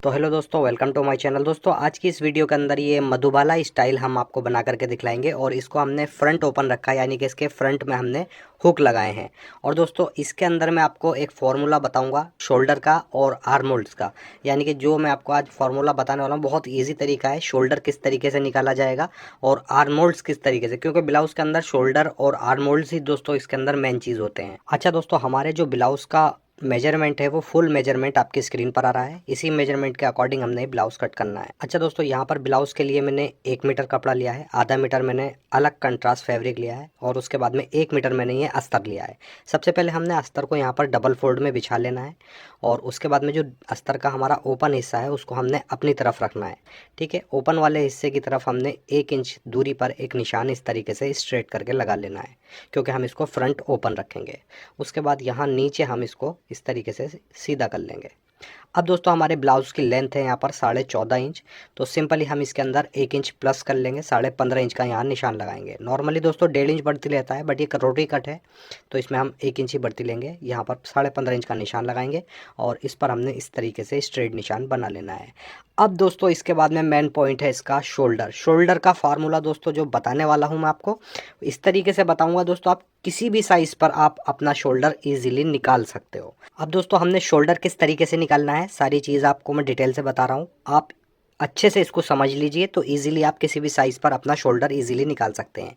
तो हेलो दोस्तों, welcome to my channel. दोस्तों आज की इस वीडियो के अंदर ये मधुबाला स्टाइल हम आपको बना करके दिखलाएंगे और इसको हमने फ्रंट ओपन रखा है, यानी कि इसके फ्रंट में हमने हुक लगाए हैं। और दोस्तों इसके अंदर मैं आपको एक फार्मूला बताऊंगा शोल्डर का और आर्म होल्ड्स का, यानी कि जो मैं आपको आज फार्मूला बताने वाला हूँ बहुत ईजी तरीका है। शोल्डर किस तरीके से निकाला जाएगा और आर्म होल्ड्स किस तरीके से, क्योंकि ब्लाउज के अंदर शोल्डर और आर्म होल्ड्स ही दोस्तों इसके अंदर मेन चीज़ होते हैं। अच्छा दोस्तों, हमारे जो ब्लाउज का मेजरमेंट है वो फुल मेजरमेंट आपकी स्क्रीन पर आ रहा है। इसी मेजरमेंट के अकॉर्डिंग हमने ब्लाउज कट करना है। अच्छा दोस्तों, यहाँ पर ब्लाउज के लिए मैंने 1 मीटर कपड़ा लिया है, आधा मीटर मैंने अलग कंट्रास्ट फैब्रिक लिया है और उसके बाद में 1 मीटर मैंने ये अस्तर लिया है। सबसे पहले हमने अस्तर को यहाँ पर डबल फोल्ड में बिछा लेना है और उसके बाद में जो अस्तर का हमारा ओपन हिस्सा है उसको हमने अपनी तरफ रखना है। ठीक है, ओपन वाले हिस्से की तरफ हमने 1 इंच दूरी पर एक निशान इस तरीके से स्ट्रेट करके लगा लेना है, क्योंकि हम इसको फ्रंट ओपन रखेंगे। उसके बाद यहाँ नीचे हम इसको इस तरीके से सीधा कर लेंगे। अब दोस्तों हमारे ब्लाउज की लेंथ है यहाँ पर 14.5 इंच, तो सिंपली हम इसके अंदर 1 इंच प्लस कर लेंगे, 15.5 इंच का यहाँ निशान लगाएंगे। नॉर्मली दोस्तों 1.5 इंच बढ़ती लेता है, बट ये कटोरी कट है तो इसमें हम 1 इंच ही बढ़ती लेंगे। यहाँ पर 15.5 इंच का निशान लगाएंगे और इस पर हमने इस तरीके से स्ट्रेट निशान बना लेना है। अब दोस्तों इसके बाद में मेन पॉइंट है इसका शोल्डर का फार्मूला। दोस्तों जो बताने वाला हूँ मैं आपको इस तरीके से बताऊंगा दोस्तों, आप किसी भी साइज पर आप अपना शोल्डर इजीली निकाल सकते हो। अब दोस्तों हमने शोल्डर किस तरीके से निकालना है सारी चीज़ आपको मैं डिटेल से बता रहा हूँ, आप अच्छे से इसको समझ लीजिए तो इजीली आप किसी भी साइज़ पर अपना शोल्डर इजीली निकाल सकते हैं।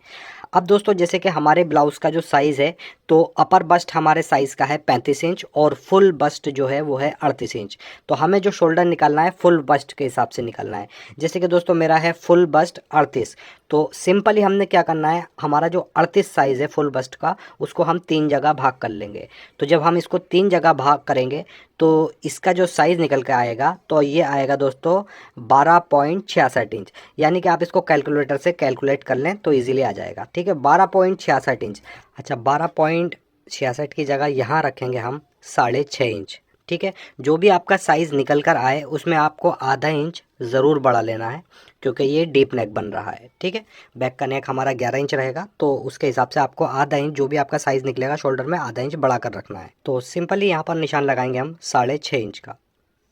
अब दोस्तों जैसे कि हमारे ब्लाउज़ का जो साइज़ है, तो अपर बस्ट हमारे साइज़ का है 35 इंच और फुल बस्ट जो है वो है 38 इंच। तो हमें जो शोल्डर निकालना है फुल बस्ट के हिसाब से निकालना है। जैसे कि दोस्तों मेरा है फुल बस्ट 38, तो सिंपली हमने क्या करना है, हमारा जो 38 साइज़ है फुल बस्ट का उसको हम 3 जगह भाग कर लेंगे। तो जब हम इसको 3 जगह भाग करेंगे तो इसका जो साइज़ निकल के आएगा तो ये आएगा दोस्तों 12.66 इंच, यानी कि आप इसको कैलकुलेटर से कैलकुलेट कर लें तो इजीली आ जाएगा। ठीक है, 12.66 इंच। अच्छा, 12.66 की जगह यहाँ रखेंगे हम 6.5 इंच। ठीक है, जो भी आपका साइज़ निकल कर आए उसमें आपको आधा इंच ज़रूर बढ़ा लेना है, क्योंकि ये डीप नेक बन रहा है। ठीक है, बैक का नेक हमारा 11 इंच रहेगा, तो उसके हिसाब से आपको आधा इंच जो भी आपका साइज़ निकलेगा शोल्डर में आधा इंच बढ़ा कर रखना है। तो सिंपली यहाँ पर निशान लगाएंगे हम 6.5 इंच का।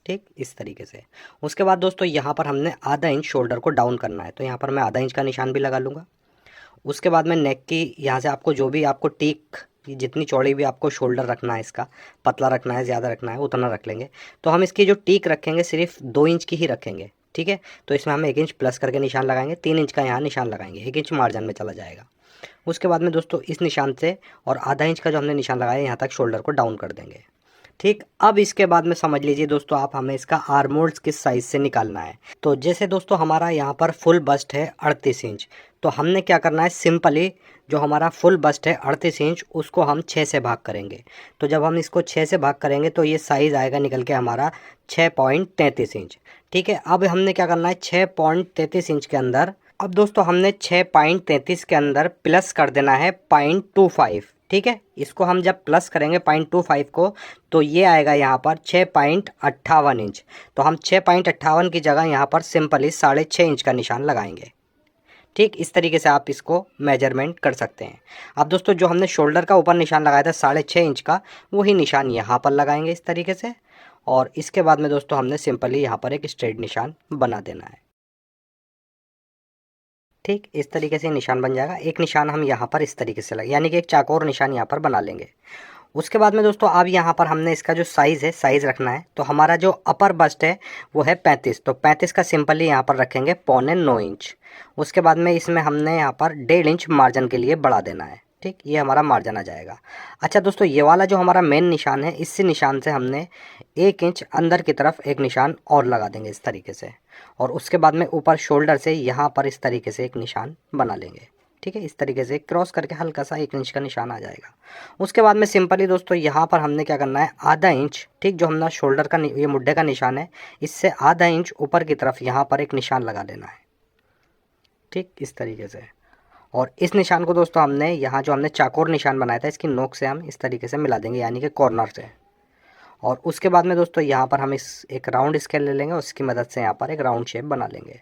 ठीक, इस तरीके से। उसके बाद दोस्तों यहाँ पर हमने आधा इंच शोल्डर को डाउन करना है, तो यहाँ पर मैं आधा इंच का निशान भी लगा लूँगा। उसके बाद में नेक की यहाँ से आपको जो भी आपको टीक जितनी चौड़ी भी आपको शोल्डर रखना है, इसका पतला रखना है ज़्यादा रखना है उतना रख लेंगे। तो हम इसकी जो टीक रखेंगे सिर्फ 2 इंच की ही रखेंगे। ठीक है, तो इसमें हम 1 इंच प्लस करके निशान लगाएंगे, 3 इंच का यहाँ निशान लगाएंगे, 1 इंच मार्जिन में चला जाएगा। उसके बाद में दोस्तों इस निशान से और आधा इंच का जो हमने निशान लगाया यहाँ तक शोल्डर को डाउन कर देंगे। ठीक, अब इसके बाद में समझ लीजिए दोस्तों आप, हमें इसका आर्म होल्ड्स किस साइज से निकालना है। तो जैसे दोस्तों हमारा यहाँ पर फुल बस्ट है 38 इंच, तो हमने क्या करना है, सिंपली जो हमारा फुल बस्ट है 38 इंच उसको हम 6 से भाग करेंगे। तो जब हम इसको 6 से भाग करेंगे तो ये साइज़ आएगा निकल के हमारा 6.33 इंच। ठीक है, अब हमने क्या करना है 6.33 इंच के अंदर, अब दोस्तों हमने 6.33 के अंदर प्लस कर देना है 0.25। ठीक है, इसको हम जब प्लस करेंगे 0.25 को तो ये आएगा यहाँ पर 6.58 इंच। तो हम 6.58 की जगह यहाँ पर सिंपली 6.5 इंच का निशान लगाएंगे। ठीक, इस तरीके से आप इसको मेजरमेंट कर सकते हैं। अब दोस्तों जो हमने शोल्डर का ऊपर निशान लगाया था 6.5 इंच का, वही निशान यहाँ पर लगाएंगे इस तरीके से। और इसके बाद में दोस्तों हमने सिंपली यहाँ पर एक स्ट्रेट निशान बना देना है। ठीक, इस तरीके से निशान बन जाएगा। एक निशान हम यहाँ पर इस तरीके से लगे, यानी कि एक चाकोर निशान यहाँ पर बना लेंगे। उसके बाद में दोस्तों अब यहाँ पर हमने इसका जो साइज़ है साइज़ रखना है। तो हमारा जो अपर बस्ट है वो है 35, तो 35 का सिंपली यहाँ पर रखेंगे 9.25 इंच। उसके बाद में इसमें हमने यहाँ पर 1.5 इंच मार्जिन के लिए बढ़ा देना है। ठीक, ये हमारा मार्जिन आ जाएगा। अच्छा दोस्तों, ये वाला जो हमारा मेन निशान है, इसी निशान से हमने 1 इंच अंदर की तरफ एक निशान और लगा देंगे इस तरीके से। और उसके बाद में ऊपर शोल्डर से यहाँ पर इस तरीके से एक निशान बना लेंगे। ठीक है, इस तरीके से क्रॉस करके हल्का सा 1 इंच का निशान आ जाएगा। उसके बाद में सिंपली दोस्तों यहाँ पर हमने क्या करना है, आधा इंच, ठीक, जो हमारा शोल्डर का ये मुड्ढे का निशान है इससे आधा इंच ऊपर की तरफ यहाँ पर एक निशान लगा देना है। ठीक, इस तरीके से। और इस निशान को दोस्तों हमने यहाँ जो हमने चाकोर निशान बनाया था इसकी नोक से हम इस तरीके से मिला देंगे, यानी कि कॉर्नर से। और उसके बाद में दोस्तों यहाँ पर हम एक राउंड स्केल ले लेंगे और उसकी मदद से यहाँ पर एक राउंड शेप बना लेंगे।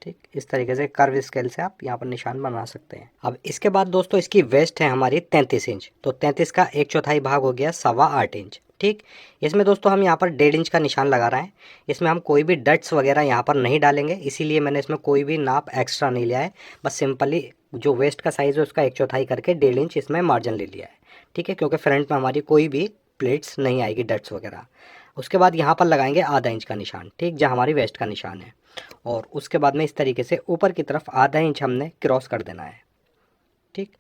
ठीक, इस तरीके से कर्व स्केल से आप यहाँ पर निशान बना सकते हैं। अब इसके बाद दोस्तों इसकी वेस्ट है हमारी 33 इंच, तो 33 का 1/4 भाग हो गया 8.25 इंच। ठीक, इसमें दोस्तों हम यहाँ पर 1.5 इंच का निशान लगा रहे हैं। इसमें हम कोई भी डट्स वगैरह यहाँ पर नहीं डालेंगे, इसीलिए मैंने इसमें कोई भी नाप एक्स्ट्रा नहीं लिया है। बस सिंपली जो वेस्ट का साइज़ है उसका 1/4 करके 1.5 इंच इसमें मार्जिन ले लिया है। ठीक है, क्योंकि फ्रंट में हमारी कोई भी प्लेट्स नहीं आएगी डट्स वगैरह। उसके बाद यहाँ पर लगाएंगे ½ इंच का निशान, ठीक, जहाँ हमारी वेस्ट का निशान है। और उसके बाद में इस तरीके से ऊपर की तरफ ½ इंच हमने क्रॉस कर देना है। ठीक,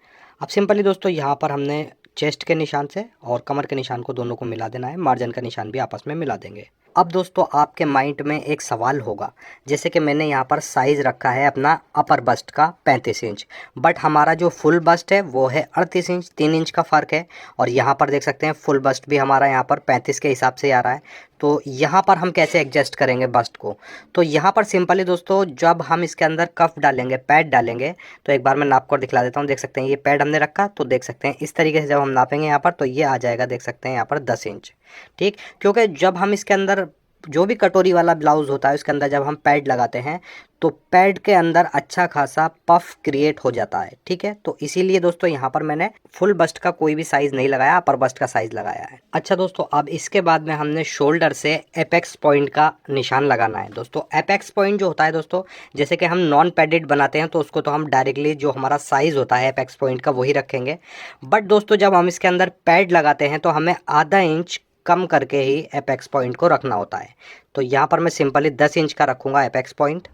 अब सिंपली दोस्तों यहाँ पर हमने चेस्ट के निशान से और कमर के निशान को दोनों को मिला देना है। मार्जिन का निशान भी आपस में मिला देंगे। अब दोस्तों आपके माइंड में एक सवाल होगा, जैसे कि मैंने यहाँ पर साइज़ रखा है अपना अपर बस्ट का 35 इंच, बट हमारा जो फुल बस्ट है वो है 38 इंच, 3 इंच का फ़र्क है। और यहाँ पर देख सकते हैं फुल बस्ट भी हमारा यहाँ पर 35 के हिसाब से आ रहा है। तो यहाँ पर हम कैसे एडजस्ट करेंगे बस्ट को? तो यहाँ पर सिंपली दोस्तों जब हम इसके अंदर कफ डालेंगे, पैड डालेंगे, तो एक बार मैं नाप कर दिखला देता हूँ। देख सकते हैं ये पैड हमने रखा, तो देख सकते हैं इस तरीके से जब हम नापेंगे यहाँ पर तो ये आ जाएगा, देख सकते हैं यहाँ पर 10 इंच। ठीक, क्योंकि जब हम इसके अंदर जो भी कटोरी वाला ब्लाउज़ होता है उसके अंदर जब हम पैड लगाते हैं तो पैड के अंदर अच्छा खासा पफ क्रिएट हो जाता है। ठीक है, तो इसीलिए दोस्तों यहाँ पर मैंने फुल बस्ट का कोई भी साइज़ नहीं लगाया, अपर बस्ट का साइज़ लगाया है। अच्छा दोस्तों, अब इसके बाद में हमने शोल्डर से एपेक्स पॉइंट का निशान लगाना है। दोस्तों एपेक्स पॉइंट जो होता है दोस्तों, जैसे कि हम नॉन पैडेड बनाते हैं तो उसको तो हम डायरेक्टली जो हमारा साइज़ होता है एपेक्स पॉइंट का वही रखेंगे। बट दोस्तों जब हम इसके अंदर पैड लगाते हैं तो हमें ½ इंच कम करके ही एपेक्स पॉइंट को रखना होता है। तो यहाँ पर मैं सिंपली 10 इंच का रखूँगा एपेक्स पॉइंट,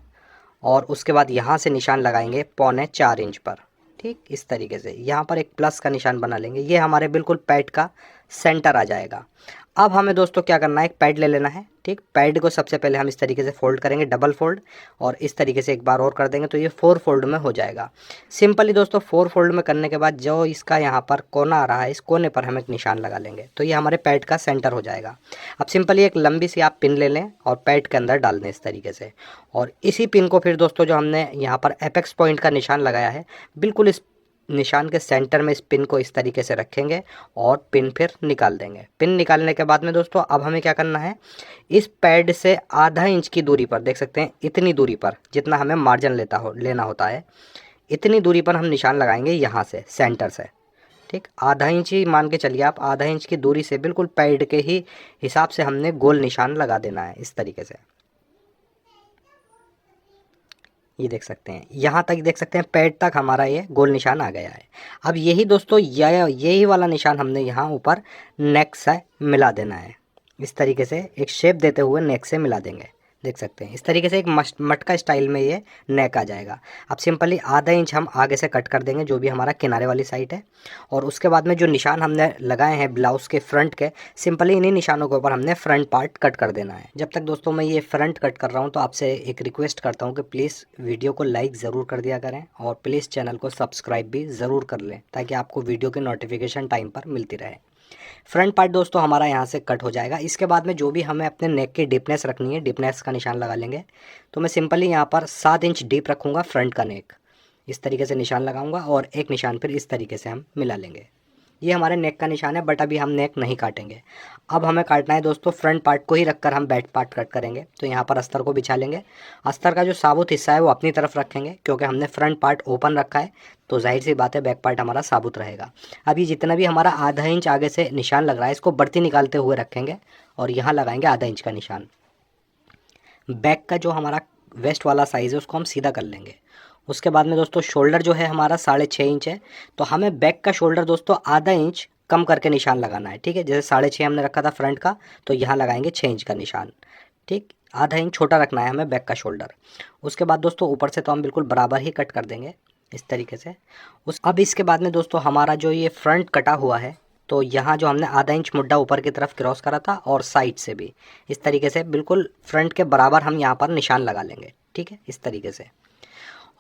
और उसके बाद यहाँ से निशान लगाएंगे 3.25 इंच पर। ठीक, इस तरीके से यहाँ पर एक प्लस का निशान बना लेंगे। ये हमारे बिल्कुल पैड का सेंटर आ जाएगा। अब हमें दोस्तों क्या करना है, एक पैड ले लेना है। ठीक, पैड को सबसे पहले हम इस तरीके से फोल्ड करेंगे, डबल फोल्ड, और इस तरीके से एक बार और कर देंगे तो ये 4 फोल्ड में हो जाएगा। सिंपली दोस्तों 4 फोल्ड में करने के बाद जो इसका यहाँ पर कोना आ रहा है, इस कोने पर हम एक निशान लगा लेंगे तो ये हमारे पैड का सेंटर हो जाएगा। अब सिंपली एक लंबी सी आप पिन ले लें और पैड के अंदर डाल दें इस तरीके से, और इसी पिन को फिर दोस्तों जो हमने यहाँ पर एपेक्स पॉइंट का निशान लगाया है, बिल्कुल इस निशान के सेंटर में इस पिन को इस तरीके से रखेंगे और पिन फिर निकाल देंगे। पिन निकालने के बाद में दोस्तों अब हमें क्या करना है, इस पैड से ½ इंच की दूरी पर, देख सकते हैं इतनी दूरी पर, जितना हमें मार्जिन लेना होता है, इतनी दूरी पर हम निशान लगाएंगे यहाँ से सेंटर से। ठीक, ½ इंच ही मान के चलिए आप, ½ इंच की दूरी से बिल्कुल पैड के ही हिसाब से हमने गोल निशान लगा देना है इस तरीके से। ये देख सकते हैं यहाँ तक, देख सकते हैं पैड तक हमारा ये गोल निशान आ गया है। अब यही दोस्तों यही वाला निशान हमने यहाँ ऊपर नेक से मिला देना है। इस तरीके से एक शेप देते हुए नेक से मिला देंगे। देख सकते हैं इस तरीके से एक मटका स्टाइल में ये नेक आ जाएगा। अब सिंपली ½ इंच हम आगे से कट कर देंगे जो भी हमारा किनारे वाली साइड है, और उसके बाद में जो निशान हमने लगाए हैं ब्लाउज़ के फ्रंट के, सिंपली इन्हीं निशानों के ऊपर हमने फ्रंट पार्ट कट कर देना है। जब तक दोस्तों मैं ये फ्रंट कट कर रहा हूँ तो आपसे एक रिक्वेस्ट करता हूँ कि प्लीज़ वीडियो को लाइक ज़रूर कर दिया करें और प्लीज़ चैनल को सब्सक्राइब भी ज़रूर कर लें ताकि आपको वीडियो की नोटिफिकेशन टाइम पर मिलती रहे। फ्रंट पार्ट दोस्तों हमारा यहाँ से कट हो जाएगा। इसके बाद में जो भी हमें अपने नेक की डीपनेस रखनी है, डीपनेस का निशान लगा लेंगे। तो मैं सिंपली यहाँ पर 7 इंच डीप रखूँगा फ्रंट का नेक, इस तरीके से निशान लगाऊंगा और एक निशान फिर इस तरीके से हम मिला लेंगे। ये हमारे नेक का निशान है, बट अभी हम नेक नहीं काटेंगे। अब हमें काटना है दोस्तों फ्रंट पार्ट को ही रखकर हम बैक पार्ट कट करेंगे। तो यहाँ पर अस्तर को बिछा लेंगे। अस्तर का जो साबुत हिस्सा है वो अपनी तरफ रखेंगे क्योंकि हमने फ्रंट पार्ट ओपन रखा है, तो जाहिर सी बात है बैक पार्ट हमारा साबुत रहेगा। अभी जितना भी हमारा ½ इंच आगे से निशान लग रहा है इसको बढ़ती निकालते हुए रखेंगे और यहाँ लगाएंगे ½ इंच का निशान। बैक का जो हमारा वेस्ट वाला साइज़ है उसको हम सीधा कर लेंगे। उसके बाद में दोस्तों शोल्डर जो है हमारा 6.5 इंच है, तो हमें बैक का शोल्डर दोस्तों ½ इंच कम करके निशान लगाना है। ठीक है, जैसे 6.5 हमने रखा था फ्रंट का, तो यहाँ लगाएंगे 6 इंच का निशान। ठीक, ½ इंच छोटा रखना है हमें बैक का शोल्डर। उसके बाद दोस्तों ऊपर से तो हम बिल्कुल बराबर ही कट कर देंगे इस तरीके से। अब इसके बाद में दोस्तों हमारा जो ये फ्रंट कटा हुआ है, तो यहाँ जो हमने ½ इंच मुड्ढा ऊपर की तरफ क्रॉस करा था और साइड से भी इस तरीके से बिल्कुल फ्रंट के बराबर हम यहाँ पर निशान लगा लेंगे। ठीक है, इस तरीके से,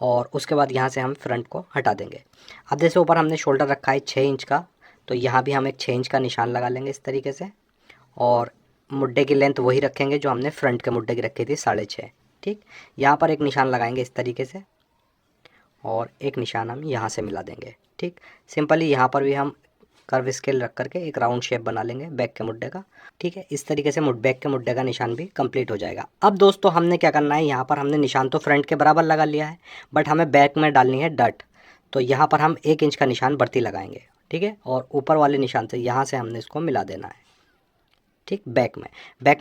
और उसके बाद यहाँ से हम फ्रंट को हटा देंगे। अब जैसे ऊपर हमने शोल्डर रखा है 6 इंच का, तो यहाँ भी हम एक 6 इंच का निशान लगा लेंगे इस तरीके से, और मुड्ढे की लेंथ वही रखेंगे जो हमने फ्रंट के मुड्ढे की रखी थी 6.5। ठीक, यहाँ पर एक निशान लगाएंगे इस तरीके से और एक निशान हम यहाँ से मिला देंगे। ठीक, सिंपली यहाँ पर भी हम कर्व स्केल रख करके एक राउंड शेप बना लेंगे बैक के मुड्ढे का। ठीक है, इस तरीके से बैक के मुड्ढे का निशान भी कंप्लीट हो जाएगा। अब दोस्तों हमने क्या करना है, यहाँ पर हमने निशान तो फ्रंट के बराबर लगा लिया है, बट हमें बैक में डालनी है डट। तो यहाँ पर हम 1 इंच का निशान बढ़ती लगाएंगे। ठीक है, और ऊपर वाले निशान से यहाँ से हमने इसको मिला देना है ठीक। बैक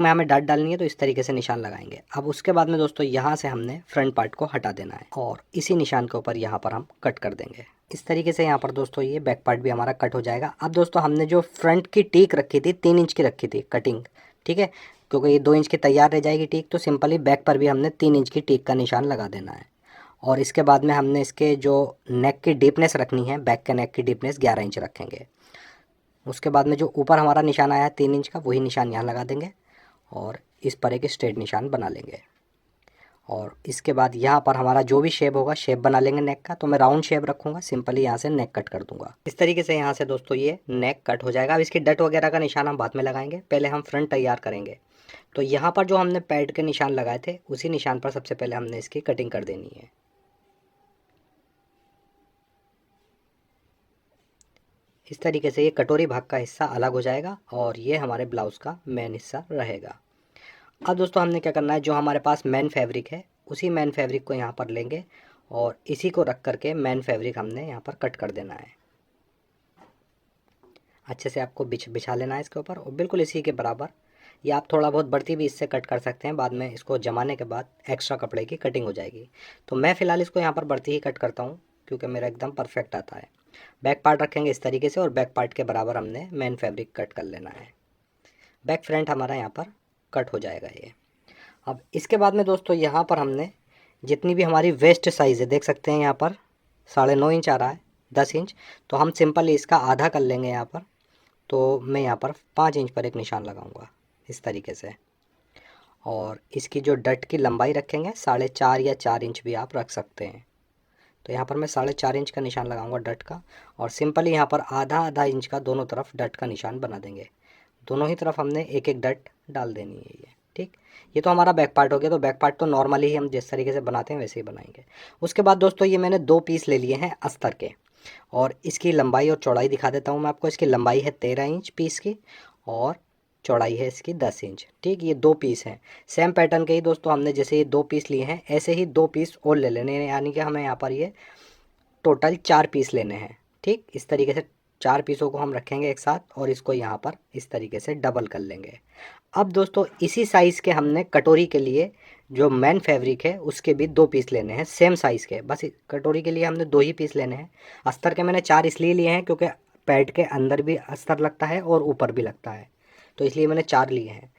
में हमें डॉट डालनी है, तो इस तरीके से निशान लगाएंगे। अब उसके बाद में दोस्तों यहाँ से हमने फ्रंट पार्ट को हटा देना है और इसी निशान के ऊपर यहाँ पर हम कट कर देंगे। इस तरीके से यहाँ पर दोस्तों ये बैक पार्ट भी हमारा कट हो जाएगा। अब दोस्तों हमने जो फ्रंट की टीक रखी थी 3 इंच की रखी थी कटिंग, ठीक है, क्योंकि ये 2 इंच की तैयार रह जाएगी टीक, तो सिंपली बैक पर भी हमने 3 इंच की टीक का निशान लगा देना है। और इसके बाद में हमने इसके जो नेक की डीपनेस रखनी है, बैक के नेक की डीपनेस 11 इंच रखेंगे। उसके बाद में जो ऊपर हमारा निशान आया है 3 इंच का, वही निशान यहाँ लगा देंगे और इस पर एक स्ट्रेट निशान बना लेंगे। और इसके बाद यहाँ पर हमारा जो भी शेप होगा शेप बना लेंगे नेक का। तो मैं राउंड शेप रखूँगा, सिंपली यहाँ से नेक कट कर दूंगा। इस तरीके से यहाँ से दोस्तों ये नेक कट हो जाएगा। अब इसकी डट वगैरह का निशान हम बाद में लगाएंगे, पहले हम फ्रंट तैयार करेंगे। तो यहाँ पर जो हमने पैड के निशान लगाए थे उसी निशान पर सबसे पहले हमने इसकी कटिंग कर देनी है। इस तरीके से ये कटोरी भाग का हिस्सा अलग हो जाएगा और ये हमारे ब्लाउज़ का मेन हिस्सा रहेगा। अब दोस्तों हमने क्या करना है, जो हमारे पास मेन फैब्रिक है उसी मेन फैब्रिक को यहाँ पर लेंगे और इसी को रख करके मेन फैब्रिक हमने यहाँ पर कट कर देना है। अच्छे से आपको बिछा लेना है इसके ऊपर और बिल्कुल इसी के बराबर, या आप थोड़ा बहुत बढ़ती भी इससे कट कर सकते हैं, बाद में इसको जमाने के बाद एक्स्ट्रा कपड़े की कटिंग हो जाएगी। तो मैं फ़िलहाल इसको यहाँ पर बढ़ती ही कट करता हूँ क्योंकि मेरा एकदम परफेक्ट आता है। बैक पार्ट रखेंगे इस तरीके से और बैक पार्ट के बराबर हमने मेन फैब्रिक कट कर लेना है। बैक फ्रंट हमारा यहाँ पर कट हो जाएगा ये। अब इसके बाद में दोस्तों यहाँ पर हमने जितनी भी हमारी वेस्ट साइज़ है, देख सकते हैं यहाँ पर 9.5 इंच आ रहा है, 10 इंच, तो हम सिंपली इसका आधा कर लेंगे यहाँ पर। तो मैं यहाँ पर 5 इंच पर एक निशान लगाऊंगा इस तरीके से। और इसकी जो डट की लंबाई रखेंगे 4.5 या 4 इंच भी आप रख सकते हैं। तो यहाँ पर मैं 4.5 इंच का निशान लगाऊंगा डट का और सिंपली यहाँ पर आधा आधा इंच का दोनों तरफ डट का निशान बना देंगे। दोनों ही तरफ हमने एक एक डट डाल देनी है ये, ठीक। ये तो हमारा बैक पार्ट हो गया। तो बैक पार्ट तो नॉर्मली ही हम जिस तरीके से बनाते हैं वैसे ही बनाएंगे। उसके बाद दोस्तों ये मैंने 2 पीस ले लिए हैं अस्तर के और इसकी लंबाई और चौड़ाई दिखा देता हूँ मैं आपको। इसकी लंबाई है 13 इंच पीस की और चौड़ाई है इसकी 10 इंच, ठीक। ये 2 पीस हैं सेम पैटर्न के ही दोस्तों। हमने जैसे ये 2 पीस लिए हैं ऐसे ही 2 पीस और ले लेने हैं, यानी कि हमें यहाँ पर ये टोटल 4 पीस लेने हैं, ठीक। इस तरीके से 4 पीसों को हम रखेंगे एक साथ और इसको यहाँ पर इस तरीके से डबल कर लेंगे। अब दोस्तों इसी साइज़ के हमने कटोरी के लिए जो मेन फैब्रिक है उसके भी 2 पीस लेने हैं सेम साइज़ के। बस कटोरी के लिए हमने 2 ही पीस लेने हैं। अस्तर के मैंने 4 इसलिए लिए हैं क्योंकि पैड के अंदर भी अस्तर लगता है और ऊपर भी लगता है, तो इसलिए मैंने 4 लिए हैं।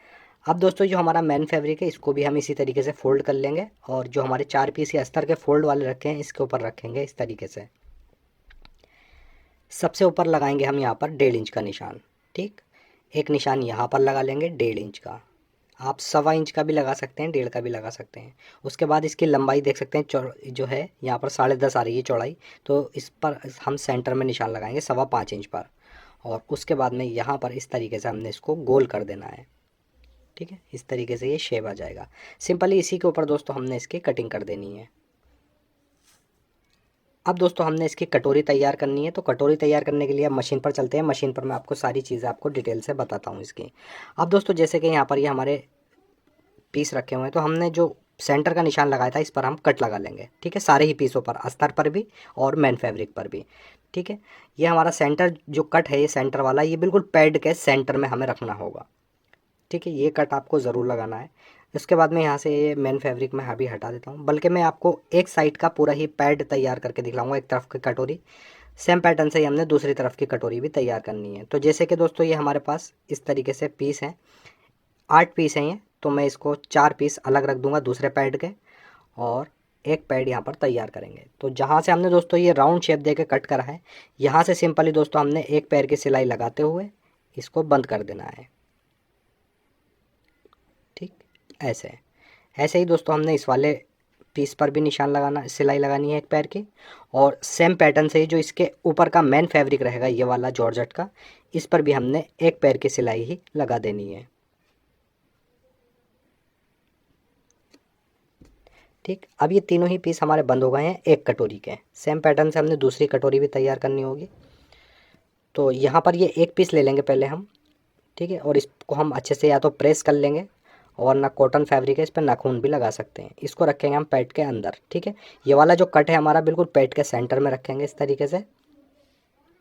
अब दोस्तों जो हमारा मेन फैब्रिक है इसको भी हम इसी तरीके से फोल्ड कर लेंगे और जो हमारे 4 पीस ये अस्तर के फोल्ड वाले रखे हैं इसके ऊपर रखेंगे इस तरीके से। सबसे ऊपर लगाएंगे हम यहाँ पर 1.5 इंच का निशान, ठीक। एक निशान यहाँ पर लगा लेंगे 1.5 इंच का। आप 1.25 इंच का भी लगा सकते हैं, 1.5 का भी लगा सकते हैं। उसके बाद इसकी लंबाई देख सकते हैं जो है यहाँ पर 10.5 आ रही है चौड़ाई, तो इस पर हम सेंटर में निशान लगाएंगे 5.25 इंच पर। और उसके बाद में यहाँ पर इस तरीके से हमने इसको गोल कर देना है, ठीक है। इस तरीके से ये शेप आ जाएगा। सिंपली इसी के ऊपर दोस्तों हमने इसकी कटिंग कर देनी है। अब दोस्तों हमने इसकी कटोरी तैयार करनी है। तो कटोरी तैयार करने के लिए अब मशीन पर चलते हैं। मशीन पर मैं आपको सारी चीज़ें आपको डिटेल से बताता हूँ इसकी। अब दोस्तों जैसे कि यहाँ पर ये हमारे पीस रखे हुए हैं, तो हमने जो सेंटर का निशान लगाया था इस पर हम कट लगा लेंगे, ठीक है। सारे ही पीसों पर, अस्तर पर भी और मेन फैब्रिक पर भी, ठीक है। ये हमारा सेंटर जो कट है, ये सेंटर वाला, ये बिल्कुल पैड के सेंटर में हमें रखना होगा, ठीक है। ये कट आपको ज़रूर लगाना है। इसके बाद में यहाँ से ये मेन फैब्रिक मैं अभी हटा देता हूँ, बल्कि मैं आपको एक साइड का पूरा ही पैड तैयार करके दिखलाऊंगा। एक तरफ की कटोरी सेम पैटर्न से ही हमने दूसरी तरफ की कटोरी भी तैयार करनी है। तो जैसे कि दोस्तों ये हमारे पास इस तरीके से पीस हैं, 8 पीस हैं ये, तो मैं इसको 4 पीस अलग रख दूंगा दूसरे पैड के और एक पैड यहाँ पर तैयार करेंगे। तो जहाँ से हमने दोस्तों ये राउंड शेप दे के कट करा है, यहाँ से सिंपली दोस्तों हमने एक पैर की सिलाई लगाते हुए इसको बंद कर देना है, ठीक। ऐसे ही दोस्तों हमने इस वाले पीस पर भी निशान लगाना, सिलाई लगानी है एक पैर की। और सेम पैटर्न से ही जो इसके ऊपर का मेन फैब्रिक रहेगा ये वाला जॉर्जेट का, इस पर भी हमने एक पैर की सिलाई ही लगा देनी है, ठीक। अब ये तीनों ही पीस हमारे बंद हो गए हैं एक कटोरी के। सेम पैटर्न से हमने दूसरी कटोरी भी तैयार करनी होगी। तो यहाँ पर ये एक पीस ले लेंगे पहले हम, ठीक है। और इसको हम अच्छे से या तो प्रेस कर लेंगे और ना कॉटन फैब्रिक है, इस पर नाखून भी लगा सकते हैं। इसको रखेंगे हम पैड के अंदर, ठीक है। ये वाला जो कट है हमारा बिल्कुल पैड के सेंटर में रखेंगे इस तरीके से।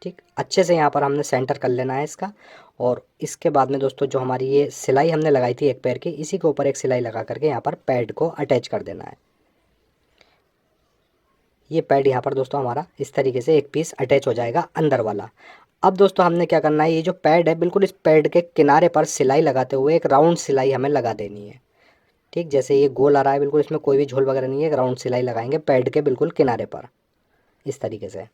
ठीक, अच्छे से यहाँ पर हमने सेंटर कर लेना है इसका। और इसके बाद में दोस्तों जो हमारी ये सिलाई हमने लगाई थी एक पैर की, इसी के ऊपर एक सिलाई लगा करके यहाँ पर पैड को अटैच कर देना है। ये पैड यहाँ पर दोस्तों हमारा इस तरीके से एक पीस अटैच हो जाएगा अंदर वाला। अब दोस्तों हमने क्या करना है, ये जो पैड है बिल्कुल इस पैड के किनारे पर सिलाई लगाते हुए एक राउंड सिलाई हमें लगा देनी है। ठीक, जैसे ये गोल आ रहा है बिल्कुल, इसमें कोई भी झोल वगैरह नहीं है, एक राउंड सिलाई लगाएंगे पैड के बिल्कुल किनारे पर इस तरीके से।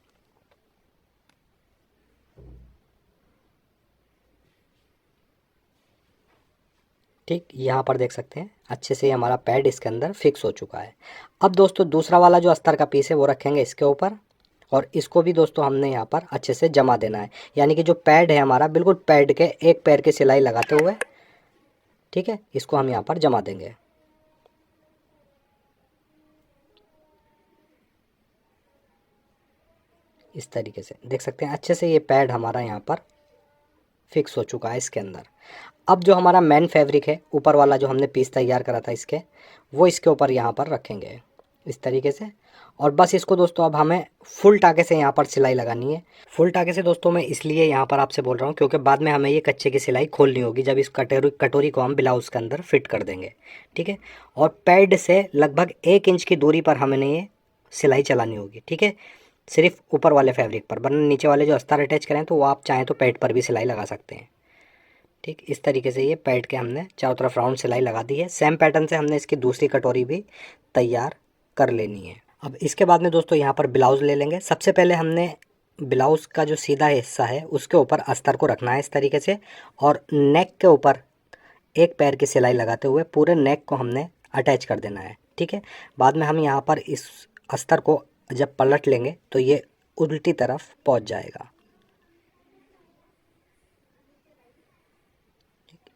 ठीक, यहाँ पर देख सकते हैं अच्छे से हमारा पैड इसके अंदर फिक्स हो चुका है। अब दोस्तों दूसरा वाला जो अस्तर का पीस है वो रखेंगे इसके ऊपर, और इसको भी दोस्तों हमने यहाँ पर अच्छे से जमा देना है। यानी कि जो पैड है हमारा बिल्कुल पैड के एक पैर की सिलाई लगाते हुए, ठीक है, इसको हम यहाँ पर जमा देंगे। इस तरीके से देख सकते हैं अच्छे से ये पैड हमारा यहाँ पर फिक्स हो चुका है इसके अंदर। अब जो हमारा मेन फैब्रिक है ऊपर वाला जो हमने पीस तैयार करा था इसके, वो इसके ऊपर यहाँ पर रखेंगे इस तरीके से। और बस इसको दोस्तों अब हमें फुल टाके से यहाँ पर सिलाई लगानी है। फुल टाके से दोस्तों मैं इसलिए यहाँ पर आपसे बोल रहा हूँ क्योंकि बाद में हमें ये कच्चे की सिलाई खोलनी होगी जब इस कटोरी को हम ब्लाउज़ के अंदर फिट कर देंगे। ठीक है, और पैड से लगभग 1 इंच की दूरी पर हमें ये सिलाई चलानी होगी। ठीक है, सिर्फ ऊपर वाले फैब्रिक पर, वरना नीचे वाले जो अस्तर अटैच करें तो वो आप चाहें तो पैड पर भी सिलाई लगा सकते हैं। ठीक, इस तरीके से ये पैड के हमने चारों तरफ राउंड सिलाई लगा दी है। सेम पैटर्न से हमने इसकी दूसरी कटोरी भी तैयार कर लेनी है। अब इसके बाद में दोस्तों यहाँ पर ब्लाउज़ ले लेंगे। सबसे पहले हमने ब्लाउज़ का जो सीधा हिस्सा है उसके ऊपर अस्तर को रखना है इस तरीके से, और नेक के ऊपर एक पैर की सिलाई लगाते हुए पूरे नेक को हमने अटैच कर देना है। ठीक है, बाद में हम यहाँ पर इस अस्तर को जब पलट लेंगे तो ये उल्टी तरफ पहुँच जाएगा।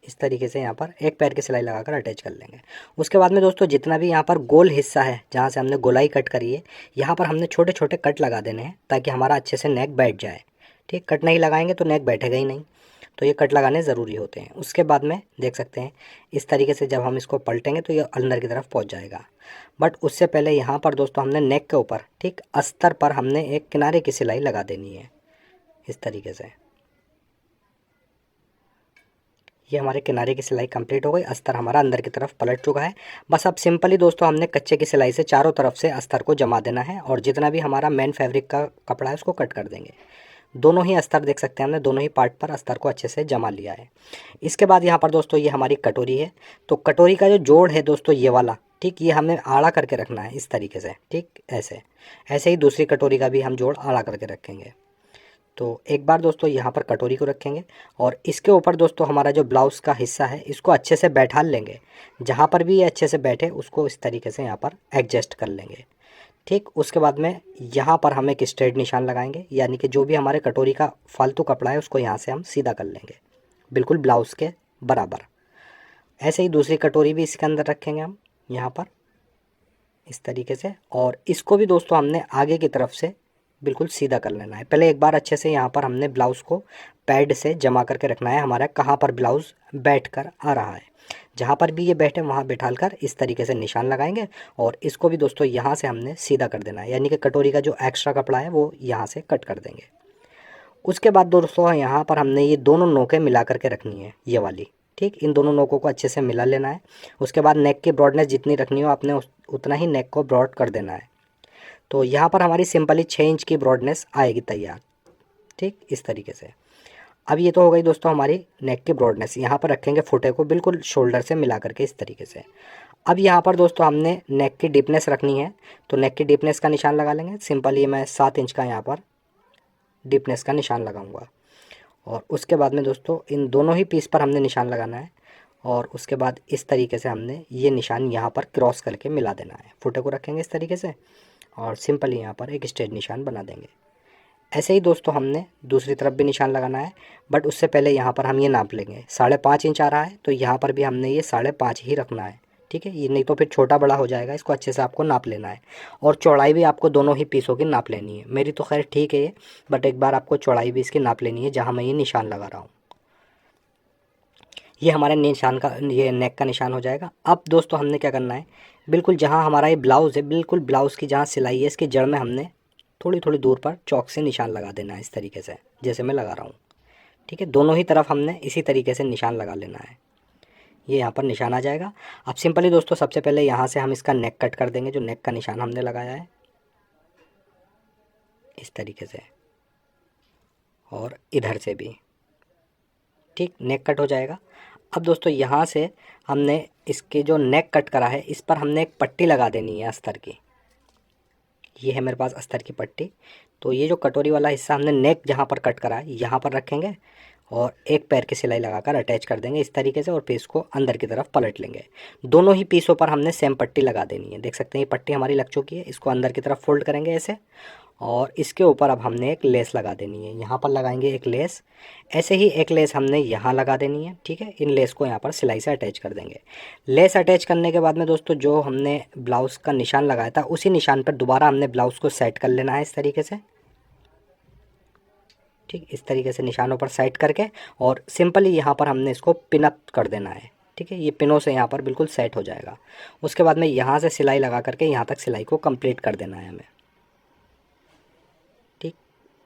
इस तरीके से यहाँ पर एक पैर की सिलाई लगाकर अटैच कर लेंगे। उसके बाद में दोस्तों जितना भी यहाँ पर गोल हिस्सा है जहाँ से हमने गोलाई कट करी है, यहाँ पर हमने छोटे छोटे कट लगा देने हैं ताकि हमारा अच्छे से नेक बैठ जाए। ठीक, कट नहीं लगाएंगे तो नेक बैठेगा ही नहीं, तो ये कट लगाने ज़रूरी होते हैं। उसके बाद में देख सकते हैं इस तरीके से जब हम इसको पलटेंगे तो ये अंदर की तरफ पहुँच जाएगा। बट उससे पहले यहाँ पर दोस्तों हमने नेक के ऊपर ठीक अस्तर पर हमने एक किनारे की सिलाई लगा देनी है इस तरीके से। ये हमारे किनारे की सिलाई कंप्लीट हो गई, अस्तर हमारा अंदर की तरफ पलट चुका है। बस अब सिंपली दोस्तों हमने कच्चे की सिलाई से चारों तरफ से अस्तर को जमा देना है, और जितना भी हमारा मेन फैब्रिक का कपड़ा है उसको कट कर देंगे। दोनों ही अस्तर देख सकते हैं हमने दोनों ही पार्ट पर अस्तर को अच्छे से जमा लिया है। इसके बाद यहाँ पर दोस्तों ये हमारी कटोरी है, तो कटोरी का जो जोड़ है दोस्तों ये वाला, ठीक, ये हमें आड़ा करके रखना है इस तरीके से। ठीक, ऐसे ऐसे ही दूसरी कटोरी का भी हम जोड़ आड़ा करके रखेंगे। तो एक बार दोस्तों यहाँ पर कटोरी को रखेंगे, और इसके ऊपर दोस्तों हमारा जो ब्लाउज़ का हिस्सा है इसको अच्छे से बैठा लेंगे। जहाँ पर भी ये अच्छे से बैठे उसको इस तरीके से यहाँ पर एडजस्ट कर लेंगे। ठीक, उसके बाद में यहाँ पर हम एक स्ट्रेट निशान लगाएंगे, यानी कि जो भी हमारे कटोरी का फालतू कपड़ा है उसको यहाँ से हम सीधा कर लेंगे बिल्कुल ब्लाउज़ के बराबर। ऐसे ही दूसरी कटोरी भी इसके अंदर रखेंगे हम यहाँ पर इस तरीके से, और इसको भी दोस्तों हमने आगे की तरफ से बिल्कुल सीधा कर लेना है। पहले एक बार अच्छे से यहाँ पर हमने ब्लाउज़ को पैड से जमा करके रखना है, हमारा कहाँ पर ब्लाउज़ बैठ कर आ रहा है। जहाँ पर भी ये बैठे वहाँ बैठाल कर इस तरीके से निशान लगाएंगे, और इसको भी दोस्तों यहाँ से हमने सीधा कर देना है, यानी कि कटोरी का जो एक्स्ट्रा कपड़ा है वो यहाँ से कट कर देंगे। उसके बाद दोस्तों यहाँ पर हमने ये दोनों नोकें मिला करके रखनी है, ये वाली। ठीक, इन दोनों नोकों को अच्छे से मिला लेना है। उसके बाद नेक की ब्रॉडनेस जितनी रखनी हो आपने उतना ही नेक को ब्रॉड कर देना है। तो यहाँ पर हमारी सिंपली 6 इंच की ब्रॉडनेस आएगी तैयार। ठीक, इस तरीके से। अब ये तो हो गई दोस्तों हमारी नेक की ब्रॉडनेस। यहाँ पर रखेंगे फुटे को बिल्कुल शोल्डर से मिला करके इस तरीके से। अब यहाँ पर दोस्तों हमने नेक की डीपनेस रखनी है, तो नेक की डीपनेस का निशान लगा लेंगे। सिंपली मैं 7 इंच का यहाँ पर डीपनेस का निशान लगाऊंगा, और उसके बाद में दोस्तों इन दोनों ही पीस पर हमने निशान लगाना है, और उसके बाद इस तरीके से हमने ये निशान यहाँ पर क्रॉस करके मिला देना है। फुटे को रखेंगे इस तरीके से, और सिंपली यहाँ पर एक स्ट्रेट निशान बना देंगे। ऐसे ही दोस्तों हमने दूसरी तरफ भी निशान लगाना है, बट उससे पहले यहाँ पर हम ये नाप लेंगे। 5.5 इंच आ रहा है, तो यहाँ पर भी हमने ये 5.5 ही रखना है। ठीक है, ये नहीं तो फिर छोटा बड़ा हो जाएगा, इसको अच्छे से आपको नाप लेना है। और चौड़ाई भी आपको दोनों ही पीसों की नाप लेनी है। मेरी तो खैर ठीक है ये, बट एक बार आपको चौड़ाई भी इसकी नाप लेनी है जहाँ मैं ये निशान लगा रहा हूँ। ये हमारे निशान का, ये नेक का निशान हो जाएगा। अब दोस्तों हमने क्या करना है, बिल्कुल जहाँ हमारा ये ब्लाउज़ है, बिल्कुल ब्लाउज़ की जहाँ सिलाई है इसकी जड़ में हमने थोड़ी थोड़ी दूर पर चौक से निशान लगा देना है इस तरीके से, जैसे मैं लगा रहा हूँ। ठीक है, दोनों ही तरफ हमने इसी तरीके से निशान लगा लेना है। ये यहाँ पर निशान आ जाएगा। अब सिंपली दोस्तों सबसे पहले यहाँ से हम इसका नेक कट कर देंगे, जो नेक का निशान हमने लगाया है इस तरीके से, और इधर से भी। ठीक, नेक कट हो जाएगा। अब दोस्तों यहाँ से हमने इसके जो नेक कट करा है इस पर हमने एक पट्टी लगा देनी है अस्तर की। ये है मेरे पास अस्तर की पट्टी। तो ये जो कटोरी वाला हिस्सा हमने नेक जहाँ पर कट करा है यहाँ पर रखेंगे और एक पैर की सिलाई लगाकर अटैच कर देंगे इस तरीके से, और पीस को अंदर की तरफ पलट लेंगे। दोनों ही पीसों पर हमने सेम पट्टी लगा देनी है। देख सकते हैं ये पट्टी हमारी लग चुकी है। इसको अंदर की तरफ फोल्ड करेंगे ऐसे, और इसके ऊपर अब हमने एक लेस लगा देनी है। यहाँ पर लगाएंगे एक लेस, ऐसे ही एक लेस हमने यहाँ लगा देनी है। ठीक है, इन लेस को यहाँ पर सिलाई से अटैच कर देंगे। लेस अटैच करने के बाद में दोस्तों जो हमने ब्लाउज़ का निशान लगाया था उसी निशान पर दोबारा हमने ब्लाउज़ को सेट कर लेना है इस तरीके से। ठीक, इस तरीके से निशानों पर सेट करके और सिंपली यहाँ पर हमने इसको पिन अप कर देना है। ठीक है, ये पिनों से यहाँ पर बिल्कुल सेट हो जाएगा। उसके बाद में यहाँ से सिलाई लगा करके यहाँ तक सिलाई को कंप्लीट कर देना है हमें। ठीक,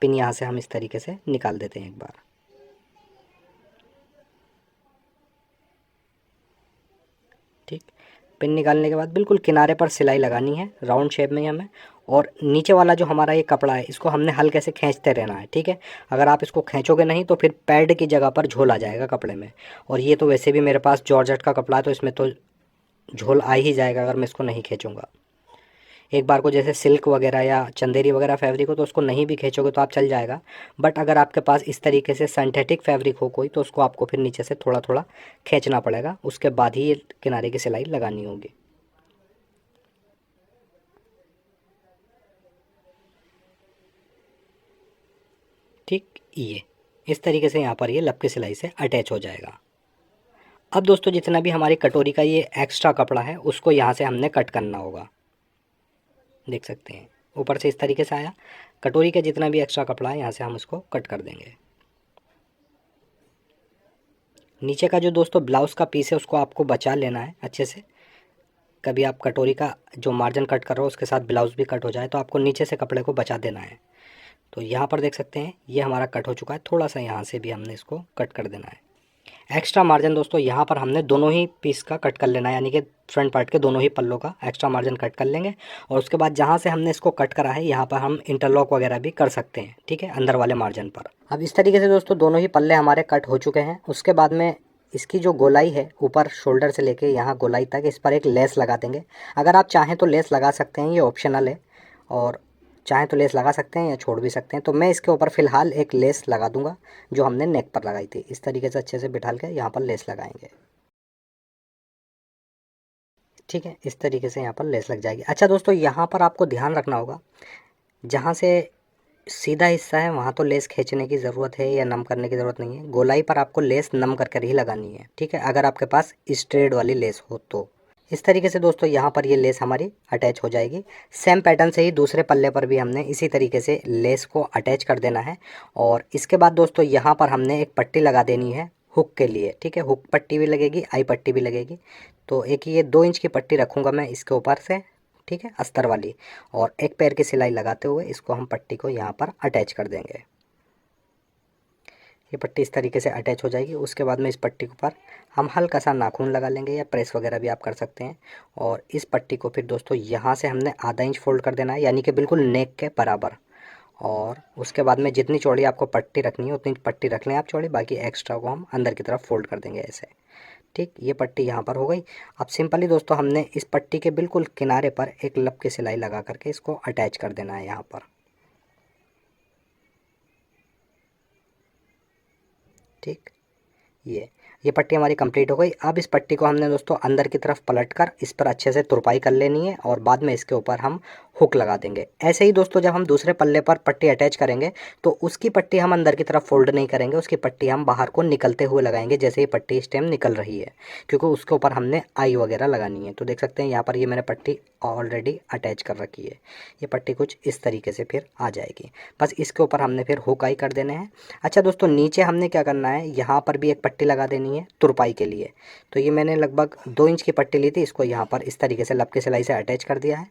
पिन यहाँ से हम इस तरीके से निकाल देते हैं एक बार। ठीक, पिन निकालने के बाद बिल्कुल किनारे पर सिलाई लगानी है राउंड शेप में हमें, और नीचे वाला जो हमारा ये कपड़ा है इसको हमने हल्के से खींचते रहना है। ठीक है, अगर आप इसको खींचोगे नहीं तो फिर पैड की जगह पर झोल आ जाएगा कपड़े में, और ये तो वैसे भी मेरे पास जॉर्जेट का कपड़ा है तो इसमें तो झोल आ ही जाएगा अगर मैं इसको नहीं खींचूँगा। एक बार को जैसे सिल्क वगैरह या चंदेरी वगैरह फैब्रिक हो तो उसको नहीं भी खींचोगे तो आप चल जाएगा, बट अगर आपके पास इस तरीके से सिंथेटिक फैब्रिक हो कोई तो उसको आपको फिर नीचे से थोड़ा थोड़ा खींचना पड़ेगा, उसके बाद ही ये किनारे की सिलाई लगानी होगी। ठीक, ये इस तरीके से यहाँ पर ये लब की सिलाई से अटैच हो जाएगा। अब दोस्तों जितना भी हमारी कटोरी का ये एक्स्ट्रा कपड़ा है उसको यहाँ से हमने कट करना होगा। देख सकते हैं ऊपर से इस तरीके से आया, कटोरी का जितना भी एक्स्ट्रा कपड़ा है यहाँ से हम उसको कट कर देंगे। नीचे का जो दोस्तों ब्लाउज़ का पीस है उसको आपको बचा लेना है अच्छे से। कभी आप कटोरी का जो मार्जिन कट कर रहे हो उसके साथ ब्लाउज़ भी कट हो जाए तो आपको नीचे से कपड़े को बचा देना है। तो यहाँ पर देख सकते हैं ये हमारा कट हो चुका है, थोड़ा सा यहाँ से भी हमने इसको कट कर देना है। एक्स्ट्रा मार्जिन दोस्तों यहाँ पर हमने दोनों ही पीस का कट कर लेना है, यानी कि फ्रंट पार्ट के दोनों ही पल्लों का एक्स्ट्रा मार्जिन कट कर लेंगे। और उसके बाद जहाँ से हमने इसको कट करा है यहाँ पर हम इंटरलॉक वगैरह भी कर सकते हैं। ठीक है, अंदर वाले मार्जिन पर। अब इस तरीके से दोस्तों दोनों ही पल्ले हमारे कट हो चुके हैं। उसके बाद में इसकी जो गोलाई है ऊपर शोल्डर से लेके यहाँ गोलाई तक इस पर एक लेस लगा देंगे। अगर आप चाहें तो लेस लगा सकते हैं, ये ऑप्शनल है, और चाहें तो लेस लगा सकते हैं या छोड़ भी सकते हैं। तो मैं इसके ऊपर फ़िलहाल एक लेस लगा दूंगा जो हमने नेक पर लगाई थी। इस तरीके से अच्छे से बिठाल के यहाँ पर लेस लगाएंगे। ठीक है, इस तरीके से यहाँ पर लेस लग जाएगी। अच्छा दोस्तों यहाँ पर आपको ध्यान रखना होगा, जहाँ से सीधा हिस्सा है वहाँ तो लेस खींचने की ज़रूरत है या नम करने की ज़रूरत नहीं है। गोलाई पर आपको लेस नम कर ही लगानी है। ठीक है, अगर आपके पास स्ट्रेट वाली लेस हो तो। इस तरीके से दोस्तों यहाँ पर ये लेस हमारी अटैच हो जाएगी। सेम पैटर्न से ही दूसरे पल्ले पर भी हमने इसी तरीके से लेस को अटैच कर देना है। और इसके बाद दोस्तों यहाँ पर हमने एक पट्टी लगा देनी है हुक के लिए। ठीक है, हुक पट्टी भी लगेगी, आई पट्टी भी लगेगी। तो एक ये 2 इंच की पट्टी रखूँगा मैं इसके ऊपर से। ठीक है, अस्तर वाली, और एक पैर की सिलाई लगाते हुए इसको हम पट्टी को यहाँ पर अटैच कर देंगे। ये पट्टी इस तरीके से अटैच हो जाएगी। उसके बाद में इस पट्टी के ऊपर हम हल्का सा नाखून लगा लेंगे या प्रेस वगैरह भी आप कर सकते हैं। और इस पट्टी को फिर दोस्तों यहाँ से हमने आधा इंच फोल्ड कर देना है, यानी कि बिल्कुल नेक के बराबर। और उसके बाद में जितनी चौड़ी आपको पट्टी रखनी है उतनी पट्टी रख लें आप चौड़ी, बाकी एक्स्ट्रा को हम अंदर की तरफ फोल्ड कर देंगे ऐसे। ठीक, ये पट्टी यहाँ पर हो गई। अब सिंपली दोस्तों हमने इस पट्टी के बिल्कुल किनारे पर एक लब की सिलाई लगा करके इसको अटैच कर देना है यहाँ पर। ठीक, ये पट्टी हमारी कंप्लीट हो गई। अब इस पट्टी को हमने दोस्तों अंदर की तरफ पलटकर इस पर अच्छे से तुरपाई कर लेनी है और बाद में इसके ऊपर हम हुक लगा देंगे। ऐसे ही दोस्तों जब हम दूसरे पल्ले पर पट्टी अटैच करेंगे तो उसकी पट्टी हम अंदर की तरफ फोल्ड नहीं करेंगे, उसकी पट्टी हम बाहर को निकलते हुए लगाएंगे, जैसे ही पट्टी इस टाइम निकल रही है, क्योंकि उसके ऊपर हमने आई वगैरह लगानी है। तो देख सकते हैं यहाँ पर ये मैंने पट्टी ऑलरेडी अटैच कर रखी है। ये पट्टी कुछ इस तरीके से फिर आ जाएगी। बस इसके ऊपर हमने फिर हुक आई कर देने हैं। अच्छा दोस्तों नीचे हमने क्या करना है, यहाँ पर भी एक पट्टी लगा देनी है तुरपाई के लिए। तो ये मैंने लगभग 2 इंच की पट्टी ली थी, इसको यहाँ पर इस तरीके से लब की सिलाई से अटैच कर दिया है।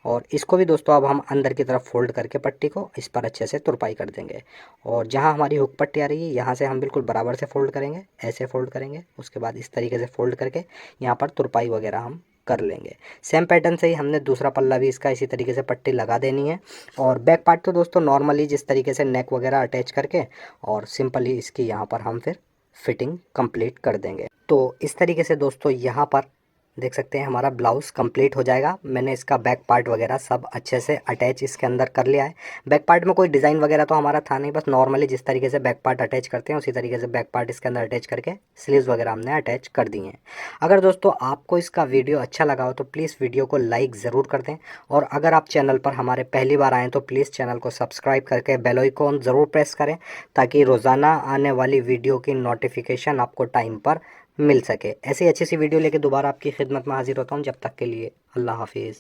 और इसको भी दोस्तों अब हम अंदर की तरफ फोल्ड करके पट्टी को इस पर अच्छे से तुरपाई कर देंगे। और जहाँ हमारी हुक पट्टी आ रही है यहाँ से हम बिल्कुल बराबर से फोल्ड करेंगे, ऐसे फोल्ड करेंगे, उसके बाद इस तरीके से फोल्ड करके यहाँ पर तुरपाई वगैरह हम कर लेंगे। सेम पैटर्न से ही हमने दूसरा पल्ला भी इसका इसी तरीके से पट्टी लगा देनी है। और बैक पार्ट तो दोस्तों नॉर्मली जिस तरीके से नेक वगैरह अटैच करके और सिंपली इसकी यहाँ पर हम फिर फिटिंग कंप्लीट कर देंगे। तो इस तरीके से दोस्तों यहाँ पर देख सकते हैं हमारा ब्लाउज़ कंप्लीट हो जाएगा। मैंने इसका बैक पार्ट वगैरह सब अच्छे से अटैच इसके अंदर कर लिया है। बैक पार्ट में कोई डिज़ाइन वगैरह तो हमारा था नहीं, बस नॉर्मली जिस तरीके से बैक पार्ट अटैच करते हैं उसी तरीके से बैक पार्ट इसके अंदर अटैच करके स्लीव्स वगैरह हमने अटैच कर दी हैं। अगर दोस्तों आपको इसका वीडियो अच्छा लगा हो तो प्लीज़ वीडियो को लाइक ज़रूर कर दें। और अगर आप चैनल पर हमारे पहली बार आएँ तो प्लीज़ चैनल को सब्सक्राइब करके बेल आइकॉन ज़रूर प्रेस करें, ताकि रोज़ाना आने वाली वीडियो की नोटिफिकेशन आपको टाइम पर मिल सके। ऐसी अच्छी सी वीडियो लेके दोबारा आपकी खिदमत में हाजिर होता हूँ। जब तक के लिए अल्लाह हाफिज़।